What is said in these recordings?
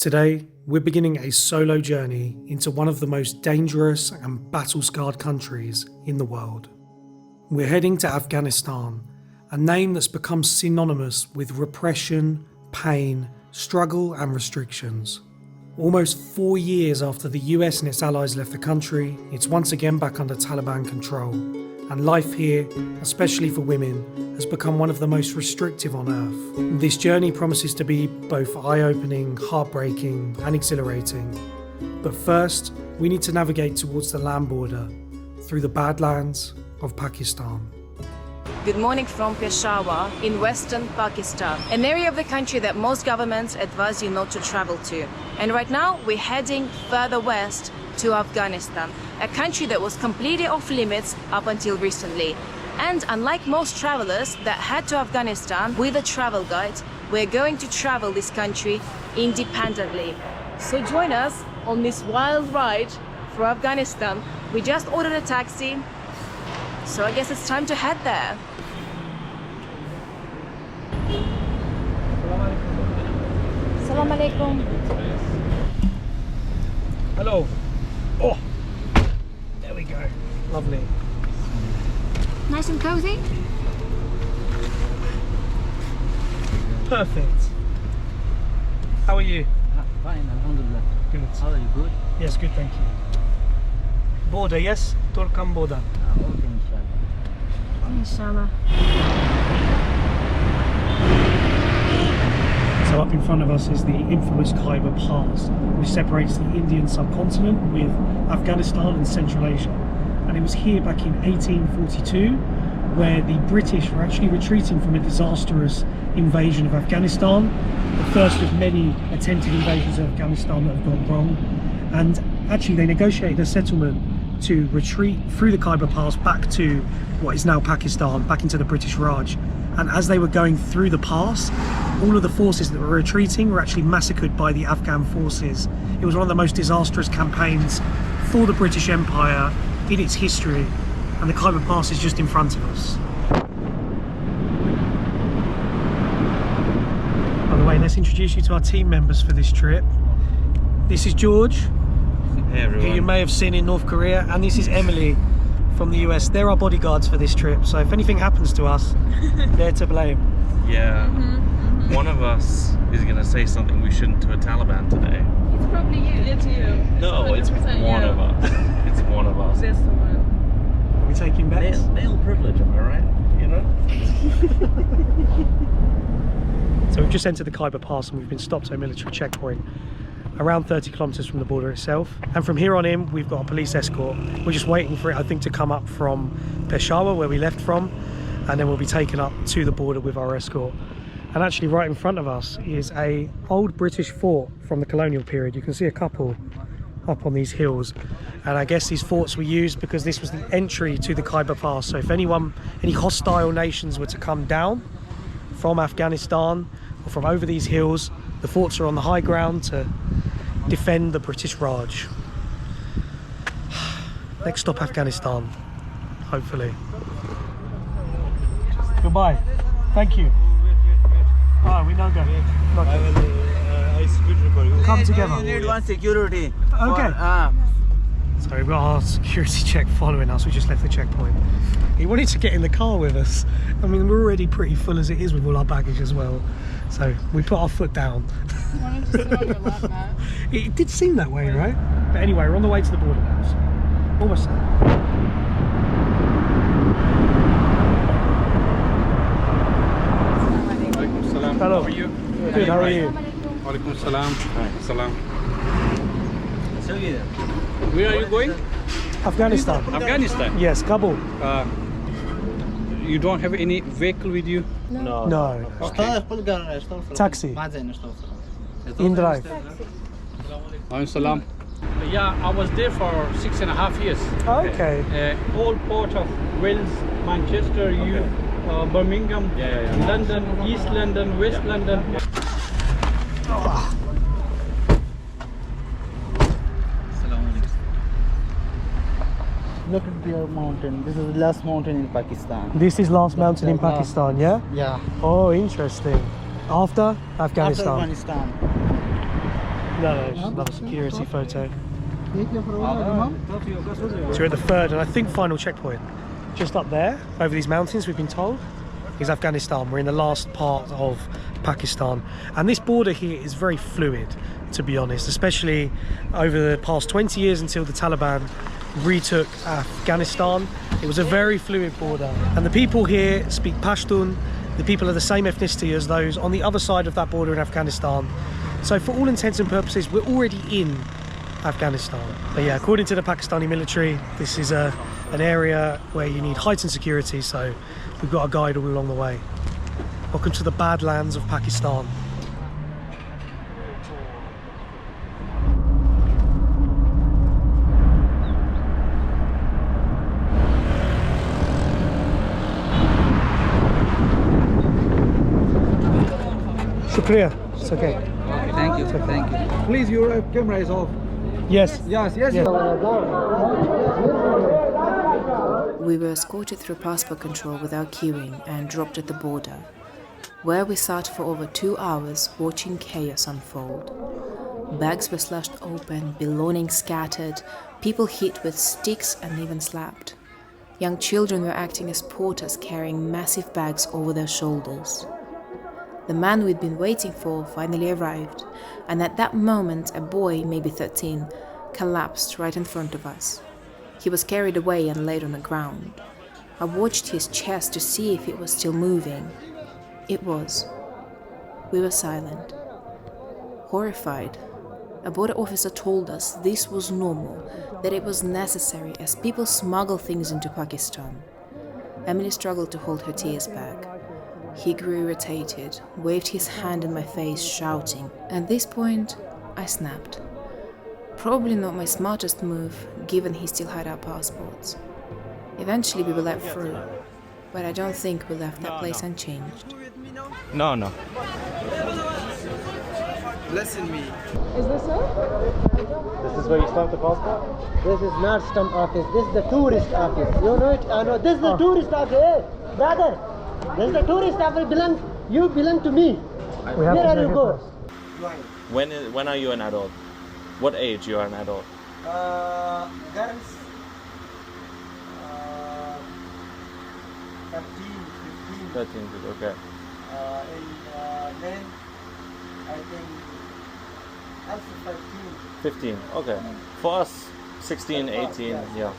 Today, we're beginning a solo journey into one of the most dangerous and battle-scarred countries in the world. We're heading to Afghanistan, a name that's become synonymous with repression, pain, struggle and restrictions. Almost 4 years after the US and its allies left the country, it's once again back under Taliban control, and life here, especially for women, has become one of the most restrictive on earth. This journey promises to be both eye-opening, heartbreaking and exhilarating. But first, we need to navigate towards the land border, through the badlands of Pakistan. Good morning from Peshawar in western Pakistan, an area of the country that most governments advise you not to travel to. And right now we're heading further west to Afghanistan, a country that was completely off limits up until recently. And unlike most travelers that head to Afghanistan with a travel guide, we're going to travel this country independently. So join us on this wild ride through Afghanistan. We just ordered a taxi, so I guess it's time to head there. Assalamu alaikum. Hello. Oh, there we go. Lovely. Nice and cozy. Perfect. How are you? Fine, alhamdulillah. Good. How are you? Good? Yes, good, thank you. Border, yes? Turkan border. Okay, inshallah. Inshallah. So up in front of us is the infamous Khyber Pass, which separates the Indian subcontinent with Afghanistan and Central Asia. And it was here back in 1842 where the British were actually retreating from a disastrous invasion of Afghanistan, the first of many attempted invasions of Afghanistan that have gone wrong. And actually they negotiated a settlement to retreat through the Khyber Pass back to what is now Pakistan, back into the British Raj. And as they were going through the pass, all of the forces that were retreating were actually massacred by the Afghan forces. It was one of the most disastrous campaigns for the British Empire in its history, and the Khyber Pass is just in front of us. By the way, let's introduce you to our team members for this trip. This is George, Hey everyone. who you may have seen in North Korea, and this is Emily from the US. They're our bodyguards for this trip, so if anything happens to us, they're to blame. Yeah, one of us is going to say something we shouldn't to a Taliban today. It's probably you. It's you. No, it's 100% one you. of us. It's one of us. That's the one. Are we taking bets? Male privilege, am I right? You know? So we've just entered the Khyber Pass and we've been stopped at a military checkpoint around 30 kilometers from the border itself. And from here on in, we've got a police escort. We're just waiting for it, I think, to come up from Peshawar, where we left from, and then we'll be taken up to the border with our escort. And actually right in front of us is a old British fort from the colonial period. You can see a couple up on these hills. And I guess these forts were used because this was the entry to the Khyber Pass. So if any hostile nations were to come down from Afghanistan or from over these hills, the forts are on the high ground to defend the British Raj. Next stop, Afghanistan, hopefully. Goodbye. Thank you. Ah, we now go. We'll come together. You need one security. Okay. So we've got our security check following us. We just left the checkpoint. He wanted to get in the car with us. I mean, we're already pretty full as it is with all our baggage as well. So we put our foot down. You wanted to sit on your lap, Matt. It did seem that way, right? But anyway, we're on the way to the border now. So almost there. Hello. How are you? Good, how are you? Walaikum salam. Salam. So yeah. Where are you going? Afghanistan. Afghanistan. Yes, Kabul. You don't have any vehicle with you? No. Okay. Taxi. In drive. Walaikum salam. Yeah, I was there for 6.5 years. Okay. All part of Wales, Manchester, Birmingham, London, East London, West London. Look at the mountain. This is the last mountain in Pakistan. This is last mountain in Pakistan, yeah? Yeah. Oh, interesting. After Afghanistan. After Afghanistan. No, it's just another security photo. Take your photo. So we're at the third and I think final checkpoint. Just up there, over these mountains, we've been told, is Afghanistan. We're in the last part of Pakistan. And this border here is very fluid, to be honest, especially over the past 20 years until the Taliban retook Afghanistan. It was a very fluid border. And the people here speak Pashtun. The people are the same ethnicity as those on the other side of that border in Afghanistan. So for all intents and purposes, we're already in Afghanistan. But yeah, according to the Pakistani military, this is an area where you need heightened security, so we've got a guide all along the way. Welcome to the Badlands of Pakistan. Shukriya. It's okay. Thank you. Thank you. Please, your camera is off. Yes. Yes. We were escorted through passport control without queuing and dropped at the border, where we sat for over 2 hours watching chaos unfold. Bags were slashed open, belongings scattered, people hit with sticks and even slapped. Young children were acting as porters, carrying massive bags over their shoulders. The man we'd been waiting for finally arrived, and at that moment a boy, maybe 13, collapsed right in front of us. He was carried away and laid on the ground. I watched his chest to see if it was still moving. It was. We were silent. Horrified, a border officer told us this was normal, that it was necessary as people smuggle things into Pakistan. Emily struggled to hold her tears back. He grew irritated, waved his hand in my face, shouting. At this point, I snapped. Probably not my smartest move, given he still had our passports. Eventually we were let through, but I don't think we left that place unchanged. No. Listen me. Is this it? This is where you stamp the passport? This is not stamp office. This is the tourist office. You know it? I know. This is the tourist office. Hey, brother. This is the tourist office. You belong to me. We have Where to are go you here go? first. When are you an adult? What age you are an adult? Girls. 13, 13, okay. and men, I think, also 15, okay. For us, 16, 18, yeah.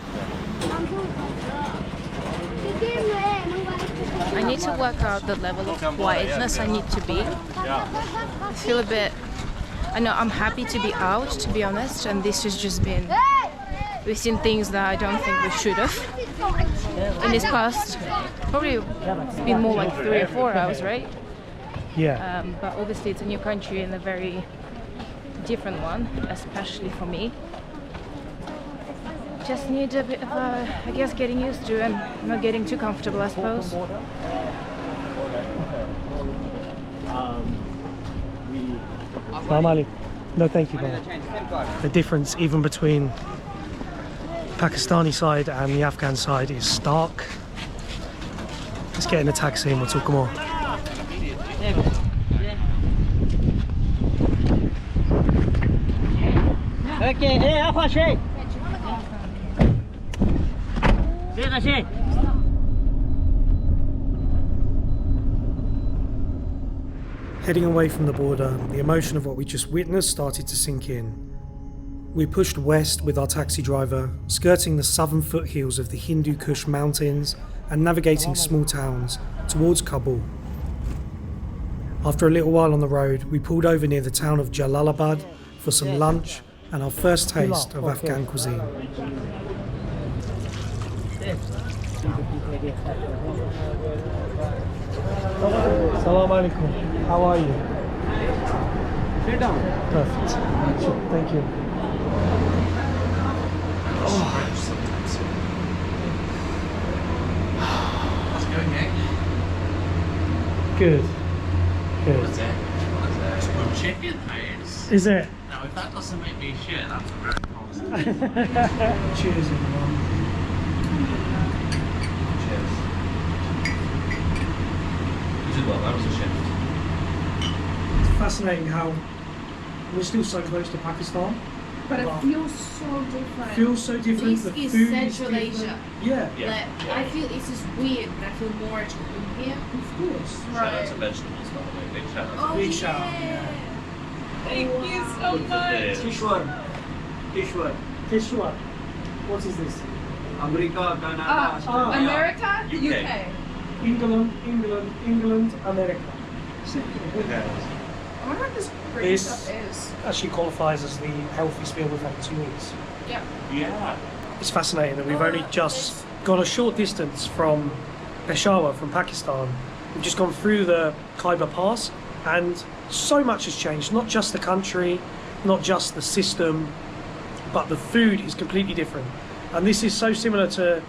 I need to work out the level of quietness I need to be. I feel a bit... I know I'm happy to be out, to be honest, and this has just been... We've seen things that I don't think we should have in this past. Probably it's been more like 3 or 4 hours, right? Yeah. But obviously it's a new country and a very different one, especially for me. Just need a bit of, I guess, getting used to and not getting too comfortable, I suppose. Salam alaikum. No, thank you, brother. The difference even between Pakistani side and the Afghan side is stark. Let's get in a taxi and we'll talk more. Okay, hey, Afa Sheikh. Sheikh. Heading away from the border, the emotion of what we just witnessed started to sink in. We pushed west with our taxi driver, skirting the southern foothills of the Hindu Kush mountains and navigating small towns towards Kabul. After a little while on the road, we pulled over near the town of Jalalabad for some lunch and our first taste of Afghan cuisine. Salam alaikum. How are you? Sit down. Perfect. Thank you. How's it going, mate? Good. Good. What is it? It's good chicken, mate. Is it? Now, if that doesn't make me shit, that's very positive. Cheers, everyone. Cheers. You did well, that was a shift. It's fascinating how We're still so close to Pakistan. But it feels so different. Feels so different. This The is food Central is Asia. Yeah. Like, I feel this is weird, but I feel more at home here. Of course. Shout out to vegetables, by the way. Big shout out. Oh, Big shout out, yeah. yeah. Thank you so much. Tishwar. Tishwar. What is this? America, Canada. America, UK. UK. England, America. I wonder what this British This stuff is. actually qualifies as the healthiest meal we've had in 2 weeks. Yeah. Yeah. It's fascinating that we've only just gone a short distance from Peshawar, from Pakistan. We've just gone through the Khyber Pass, and so much has changed. Not just the country, not just the system, but the food is completely different. And this is so similar to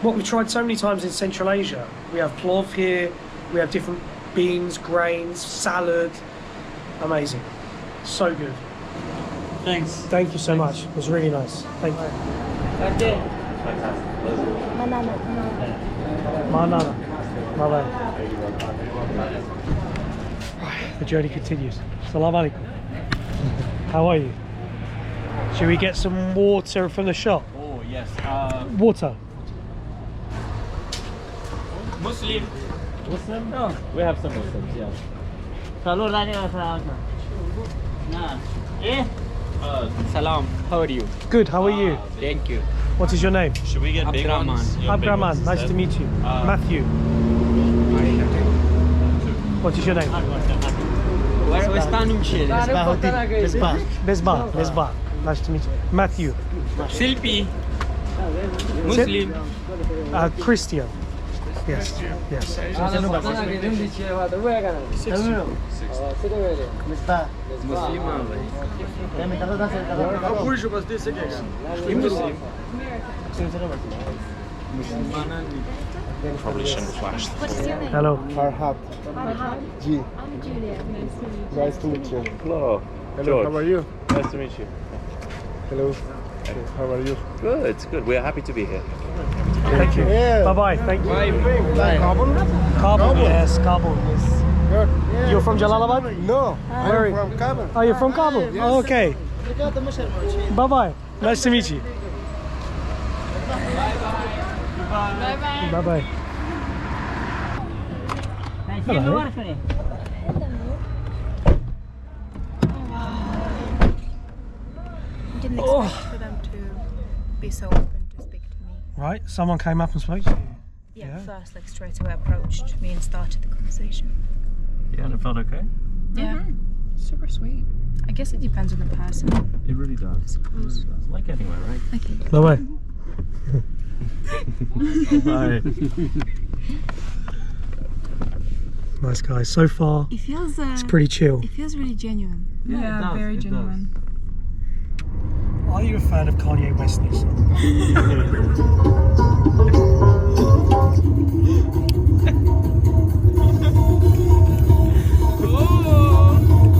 what we've tried so many times in Central Asia. We have plov here, we have different beans, grains, salad. Amazing. So good. Thanks. Thank you so much. It was really nice. Thank you. Manana. Bye-bye. The journey continues. Salam alaikum. How are you? Should we get some water from the shop? Oh, yes. Water. Muslim. Muslim? No. We have some Muslims, yeah. Salam. How are you? Good, how are you? Thank you. What is your name? Should we get big Abdurrahman. ones? You want big Abdurrahman, ones nice to instead? meet you. Matthew. What is your name? Mesbah. Nice to meet you. Matthew. Silpi. Muslim. Christian. Yes. Yes. Probably shouldn't flash the What's your name? Hello. Farhat. G. I'm Julia. Nice to meet you. Hello. Hello, how are you? Nice to meet you. Hello. How are you? Good, good. We're happy to be here. Thank you. Yeah. Bye-bye. Thank you. Kabul? Kabul. Yes, Kabul. Yes. Good. You're from Jalalabad? No, Where- I'm from Kabul. Oh, you're from Kabul? Oh, okay. Bye-bye. Nice to meet you. Bye-bye. Bye-bye. Hello. Didn't expect for them to be so open to speak to me. Right, someone came up and spoke to you. Yeah, Yeah. first, like straight away approached me and started the conversation. Yeah, and it felt okay? Yeah, Super sweet. I guess it depends on the person. It really does. It really does. Like anywhere, right? Okay. Bye-bye. Bye. Nice guy. So far, It feels. it's pretty chill. It feels really genuine. Yeah, it does, very it genuine. Are you a fan of Kanye West's?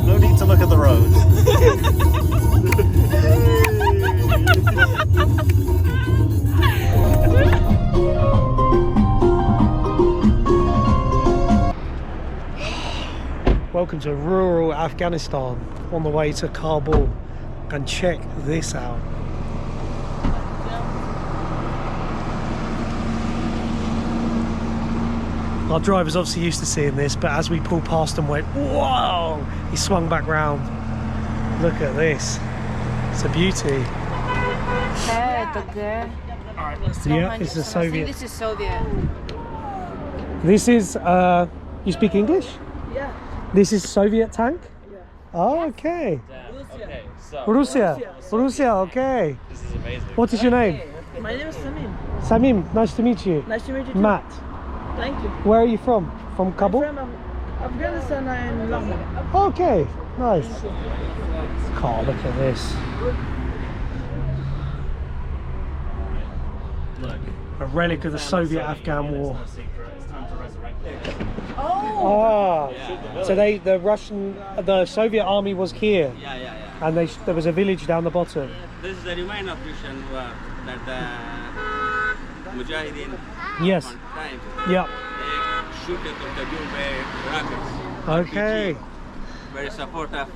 No need to look at the road. Welcome to rural Afghanistan on the way to Kabul. And check this out. Our driver's obviously used to seeing this, but as we pulled past and went, whoa, he swung back round. Look at this. It's a beauty. Yeah, it's a Soviet. This is Soviet. This is, you speak English? Yeah. This is Soviet tank? Yeah. Oh, okay. Okay, so Russia, okay. this is amazing. What is your name? My name is Samim. Samim, nice to meet you. Nice to meet you too. Matt, Thank you. where are you from? From Kabul? I'm from Afghanistan and Lahore. Okay, nice. Oh, look at this. Look. A relic of the Soviet-Afghan War. No secret. It's time to resurrect it. Ah, so the Soviet army was here, and there was a village down the bottom. This is the reminder of Christian war that the Mujahideen Yes. one time Yep. they shoot at the Kabul by rockets. Okay. Very supportive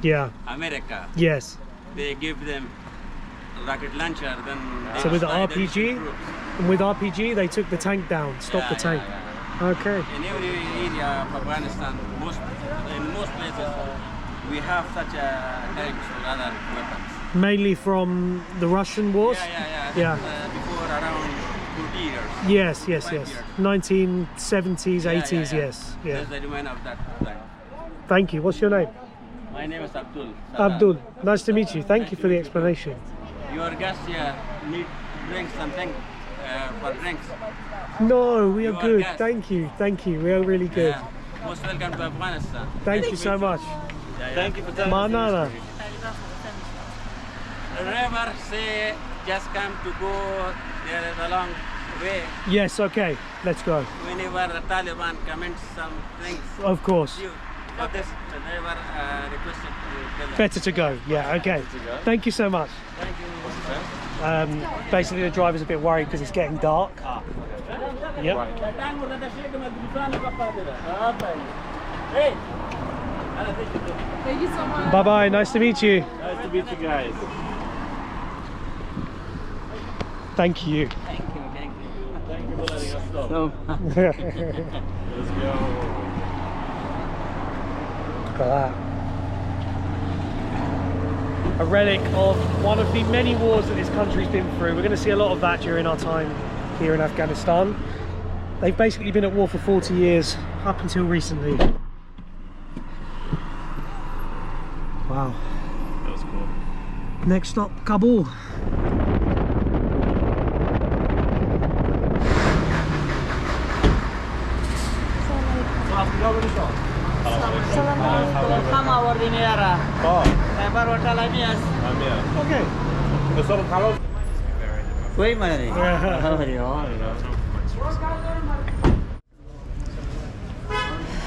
Yeah. America. Yes. They give them rocket launcher, then they So with the destroy the RPG, troops. and with RPG, they took the tank down, stopped the tank. Okay. In every area of Afghanistan, in most places, we have such tanks or other weapons. Mainly from the Russian wars. Yeah. Before around 40 years. Yes, yes, 5 yes. years. 1970s, 80s, yes. Yeah. That's the remain of that time. Thank you. What's your name? My name is Abdul. Abdul. Nice to meet you. Thank you for the explanation. Your guests here need drink something for drinks. No, we are You are good. guests. Thank you. Thank you. We are really good. Yeah. Most welcome to Afghanistan. Thank you so much. Thank you for telling Manana. Never say just come to go. There is a long way. Yes, okay. Let's go. Whenever the Taliban comments some things, Of course. you for this never requested to tell them. Better to go. Yeah, okay. Thank you so much. Thank you. Basically, the driver's a bit worried because it's getting dark. Yep. Thank you so much. Bye bye. Nice to meet you. Nice to meet you guys. Thank you. Thank you. Thank you. Thank you for letting us know. So, Let's go. Look at that. A relic of one of the many wars that this country's been through. We're going to see a lot of that during our time here in Afghanistan. They've basically been at war for 40 years, up until recently. Wow. That was cool. Next stop, Kabul.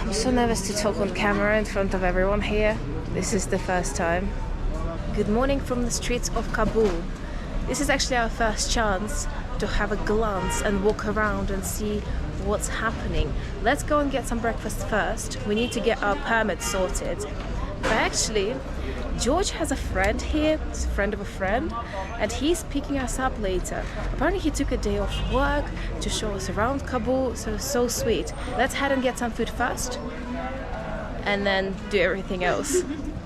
I'm so nervous to talk on camera in front of everyone here. This is the first time. Good morning from the streets of Kabul. This is actually our first chance to have a glance and walk around and see what's happening. Let's go and get some breakfast first. We need to get our permit sorted. But actually, George has a friend here, he's a friend of a friend, and he's picking us up later. Apparently he took a day off work to show us around Kabul, so sweet. Let's head and get some food first, and then do everything else.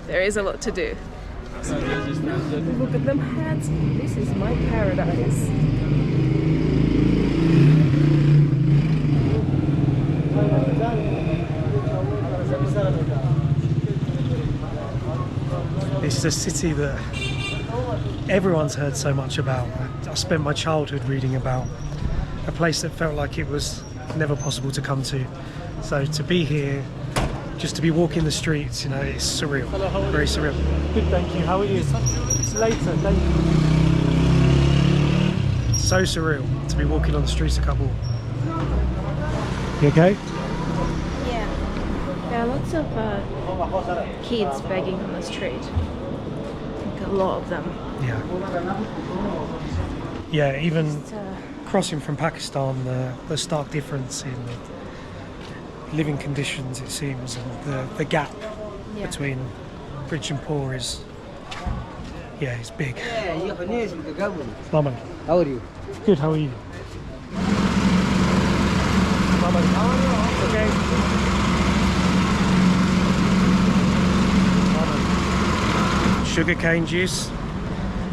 There is a lot to do. Look at them hats. This is my paradise. It's a city that everyone's heard so much about. I spent my childhood reading about a place that felt like it was never possible to come to. So to be here, just to be walking the streets, you know, it's surreal, very surreal. Good, thank you. How are you? Later, thank you. So surreal to be walking on the streets of Kabul. You okay? Yeah. There are lots of kids begging on the street. Like a lot of them. Yeah. Yeah, even crossing from Pakistan, the stark difference in living conditions, it seems, and the gap between rich and poor is, yeah, it's big. Mama. How are you? Good, how are you? Mama. Okay. Sugar cane juice.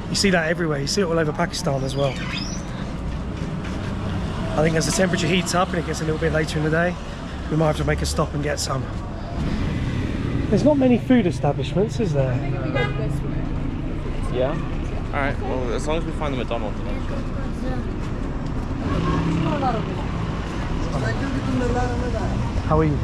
You see that everywhere. You see it all over Pakistan as well. I think as the temperature heats up and it gets a little bit later in the day, we might have to make a stop and get some. There's not many food establishments, is there? Yeah? Alright, well, as long as we find the McDonald's. How are you?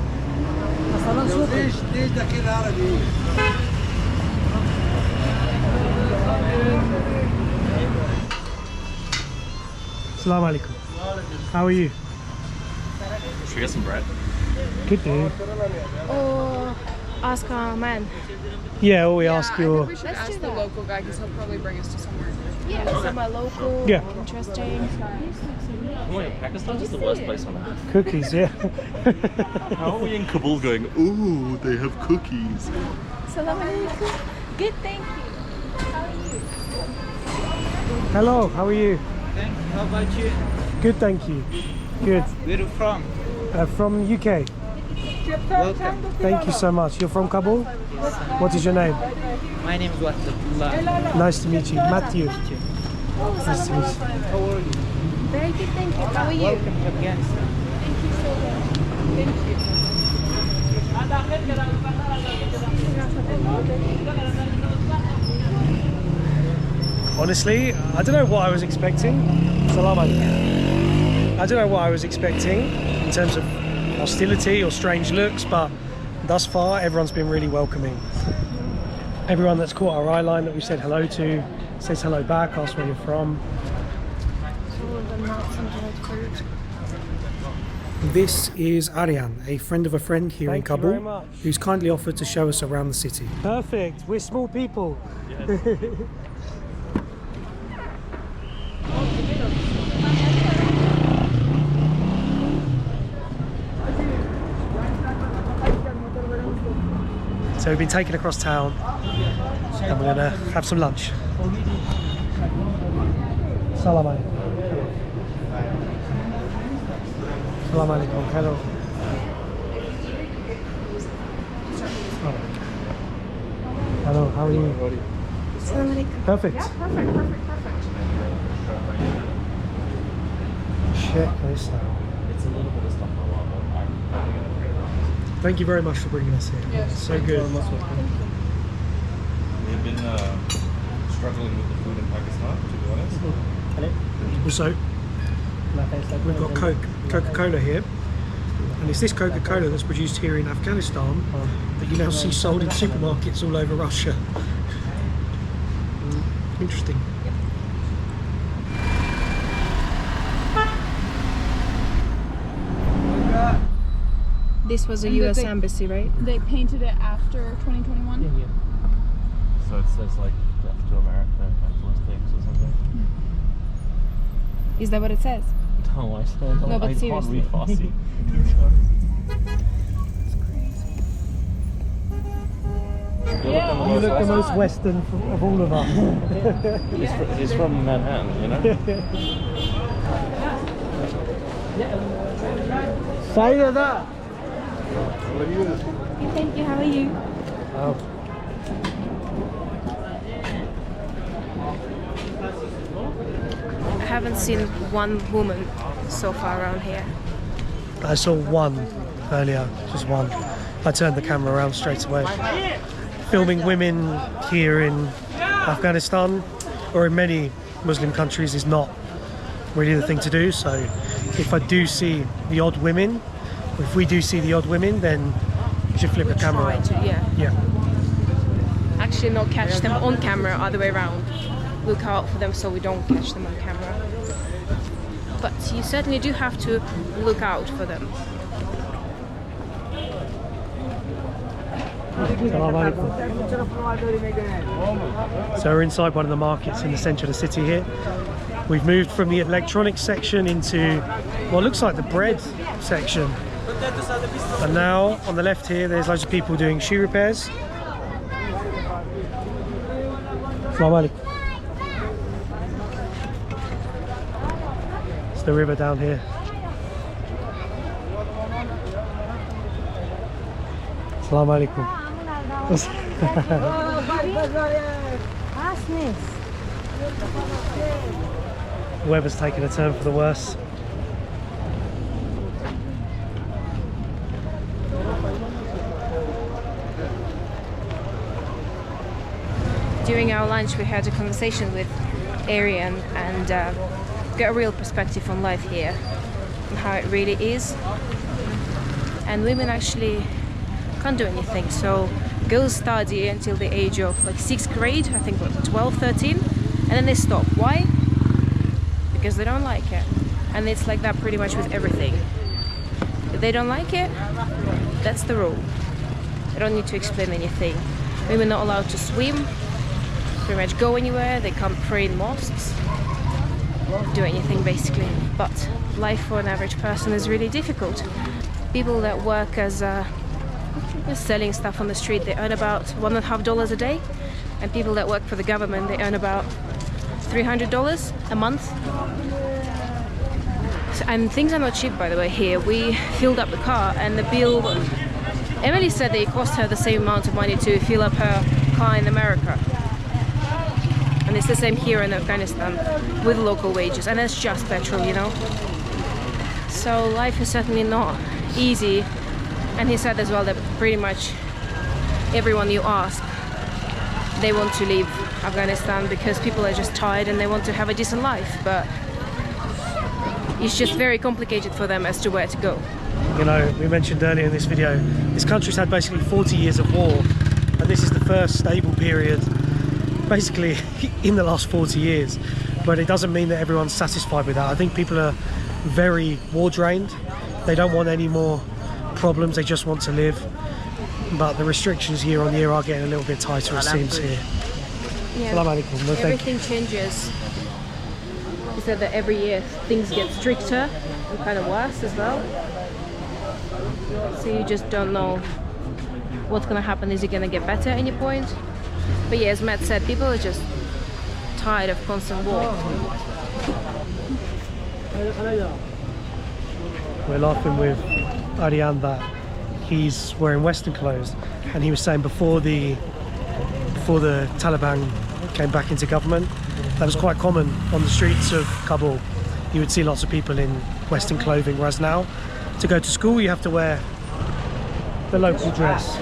Assalamu alaikum. How are you? Should we get some bread? Good, dude. Or ask our man. Yeah, or we ask your... We should ask the local guy because he'll probably bring us to somewhere. Yeah, somewhere local, Yeah. interesting. Oh wait, Pakistan is the worst place on earth. Cookies, yeah. How are we in Kabul going, ooh, they have cookies? Salam alaikum. Good, thank you. How are you? Hello, how are you? Thank you. How about you? Good, thank you. Good. Where are you from? From UK. Welcome. Thank you so much. You're from Kabul? What is your name? My name is Watullah. Nice to meet you. Matthew. Nice to meet you. How are you? Very good, thank you. How are you? Welcome to Afghanistan. Thank you so much. Thank you. Honestly, I don't know what I was expecting. Salam alaikum. I don't know what I was expecting in terms of hostility or strange looks, but thus far everyone's been really welcoming. Everyone that's caught our eye line that we said hello to says hello back, asks where you're from. This is Aryan, a friend of a friend here in Thank you very Kabul, much. who's kindly offered to show us around the city. Perfect. We're small people. So we've been taken across town and we're gonna have some lunch. Salam alaikum. Salam alaikum. Hello. Hello, how are you? Salam alaikum. Perfect. Check this out. It's a little bit of stuff I want, but I'm Thank you very much for bringing us here. Yes, So good. We've been struggling with the food in Pakistan, to be honest. Also, we've got Coca-Cola here. And it's this Coca-Cola that's produced here in Afghanistan that you now see sold in supermarkets all over Russia. Interesting. This was a And US they- embassy, right? They painted it after 2021? So it says like death to America, capitalist things or something. Is that what it says? No, I said No, but I seriously. can't read Farsi. Yeah. You look the most Western of all of us. He's from Manhattan, you know? Sayyada. Thank you, how are you? Oh. I haven't seen one woman so far around here. I saw one earlier, just one. I turned the camera around straight away. Filming women here in Afghanistan or in many Muslim countries is not really the thing to do. So if I do see the odd women, or if we do see the odd women, then you should flip the camera Try around. to, yeah. Yeah. Actually not catch them on camera, other way around. Look out for them so we don't catch them on camera. But you certainly do have to look out for them. So we're inside one of the markets in the centre of the city here. We've moved from the electronics section into what looks like the bread section. And now on the left here there's loads of people doing shoe repairs. Assalamu alaikum. It's the river down here. Assalamu alaikum. The weather's taken a turn for the worse. During our lunch we had a conversation with Arian and got a real perspective on life here and how it really is. And women actually can't do anything. So girls study until the age of like 6th grade, I think 12, 13, and then they stop. Why? Because they don't like it. And it's like that pretty much with everything. If they don't like it, that's the rule. I don't need to explain anything. Women are not allowed to swim, pretty much go anywhere. They can't pray in mosques, do anything basically. But life for an average person is really difficult. People that work as selling stuff on the street, they earn about $1.50 a day, and people that work for the government, they earn about $300 a month. So, and things are not cheap, by the way. Here we filled up the car, and the bill, Emily said that it cost her the same amount of money to fill up her car in America, and it's the same here in Afghanistan with local wages, and that's just petrol, you know. So life is certainly not easy. And he said as well that pretty much everyone you ask, they want to leave Afghanistan because people are just tired and they want to have a decent life, but it's just very complicated for them as to where to go. You know, we mentioned earlier in this video, this country's had basically 40 years of war, and this is the first stable period basically in the last 40 years. But it doesn't mean that everyone's satisfied with that. I think people are very war drained. They don't want any more problems, they just want to live. But the restrictions year on year are getting a little bit tighter, it seems here. Yeah, everything changes. He said that every year things get stricter and kind of worse as well. So you just don't know what's going to happen. Is it going to get better at any point? But yeah, as Matt said, people are just tired of constant war. We're laughing with Ariane that he's wearing Western clothes, and he was saying before the Taliban came back into government, that was quite common on the streets of Kabul. You would see lots of people in Western clothing, whereas now to go to school you have to wear the local dress.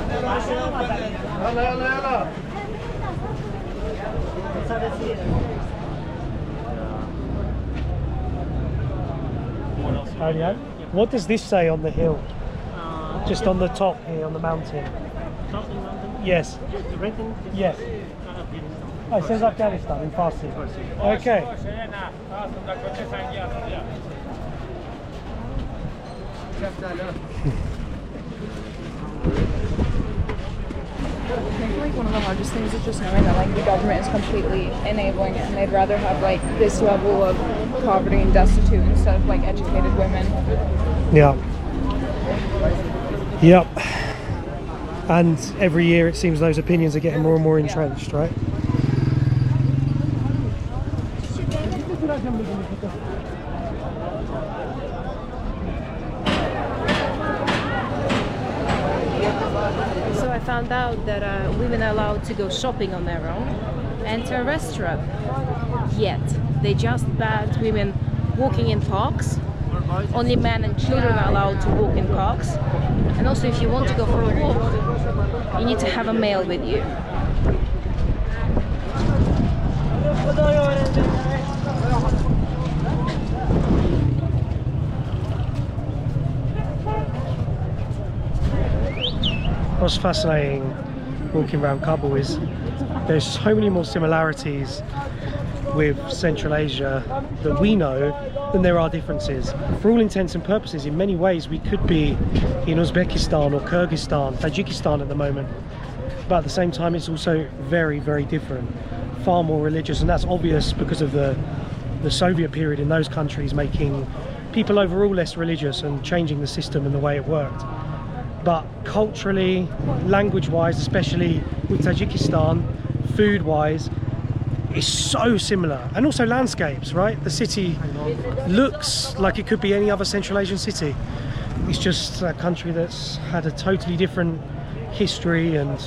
Ariane, what does this say on the hill? Just on the top here, on the mountain. Yes. Yes. Oh, it says Afghanistan in Farsi. Okay. I think like one of the hardest things is just knowing that like the government is completely enabling it, and they'd rather have like this level of poverty and destitute instead of like educated women. Yeah. Yep. And every year it seems those opinions are getting more and more entrenched, right? So I found out that women are allowed to go shopping on their own, enter a restaurant. Yet they just banned women walking in parks. Only men and children are allowed to walk in parks. And also if you want to go for a walk, you need to have a male with you. What's fascinating walking around Kabul is there's so many more similarities with Central Asia that we know than there are differences. For all intents and purposes, in many ways we could be in Uzbekistan or Kyrgyzstan, Tajikistan at the moment, but at the same time it's also very, very different, far more religious, and that's obvious because of the Soviet period in those countries making people overall less religious and changing the system and the way it worked. But culturally, language-wise, especially with Tajikistan, food-wise, it's so similar. And also landscapes, right? The city looks like it could be any other Central Asian city. It's just a country that's had a totally different history and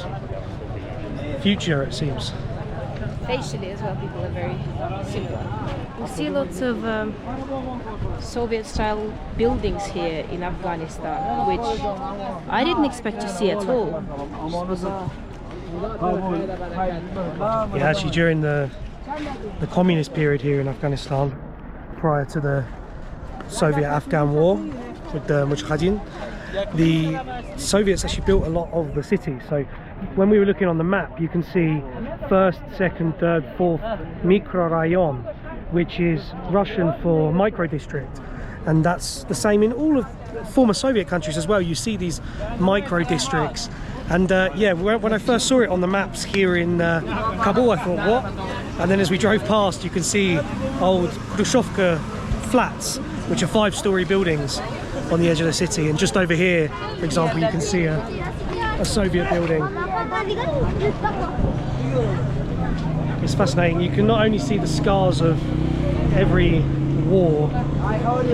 future, it seems. Facially as well, people are very similar. We see lots of Soviet-style buildings here in Afghanistan, which I didn't expect to see at all. It's bizarre. Yeah, actually during the communist period here in Afghanistan, prior to the Soviet-Afghan war with the Mujahideen, the Soviets actually built a lot of the city. So when we were looking on the map, you can see first, second, third, fourth mikrorayon, which is Russian for micro district, and that's the same in all of former Soviet countries as well. You see these micro districts, And yeah, when I first saw it on the maps here in Kabul, I thought, what? And then as we drove past, you can see old Khrushchevka flats, which are 5-story buildings on the edge of the city. And just over here, for example, you can see a Soviet building. It's fascinating. You can not only see the scars of every war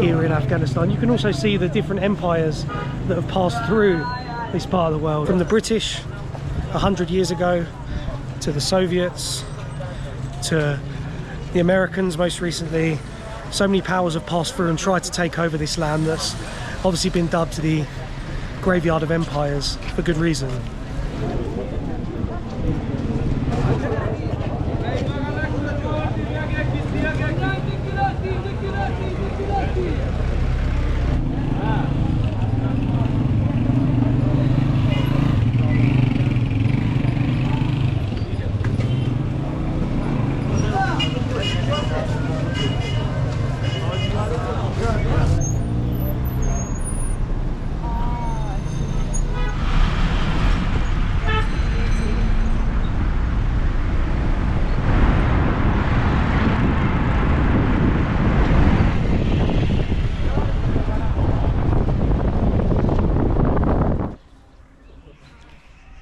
here in Afghanistan, you can also see the different empires that have passed through this part of the world. From the British 100 years ago, to the Soviets, to the Americans most recently. So many powers have passed through and tried to take over this land that's obviously been dubbed the graveyard of empires for good reason.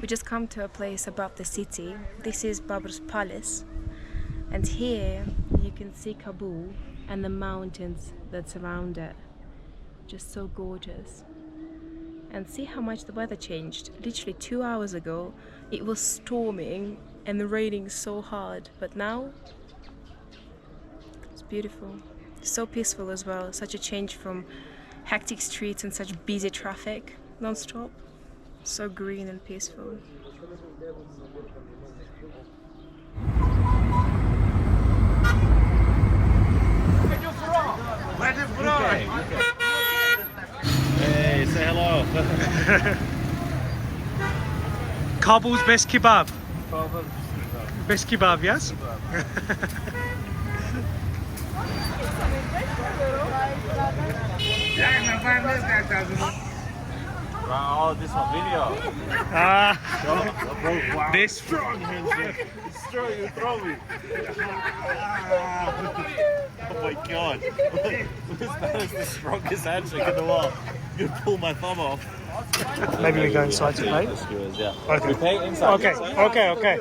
We just come to a place above the city. This is Babur's palace, and here you can see Kabul and the mountains that surround it. Just so gorgeous. And see how much the weather changed. Literally 2 hours ago it was storming and raining so hard, but now it's beautiful. So peaceful as well. Such a change from hectic streets and such busy traffic non-stop. So green and peaceful. Hey, say hello. Kabul's best kebab. Best kebab, yes? Oh, this one video. This strong handshake. It's strong, you throw me. Oh my god. That is the strongest handshake in the world. You're gonna pull my thumb off. Maybe we go inside to play. Yeah. Okay. We pay inside. Okay. Okay. Okay.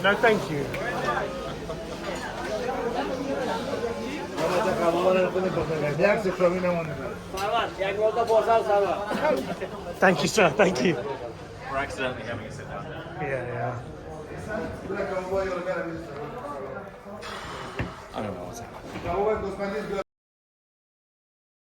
No, thank you. Thank you, sir. Thank you. We're accidentally having a sit down. Yeah. I don't know what's happening.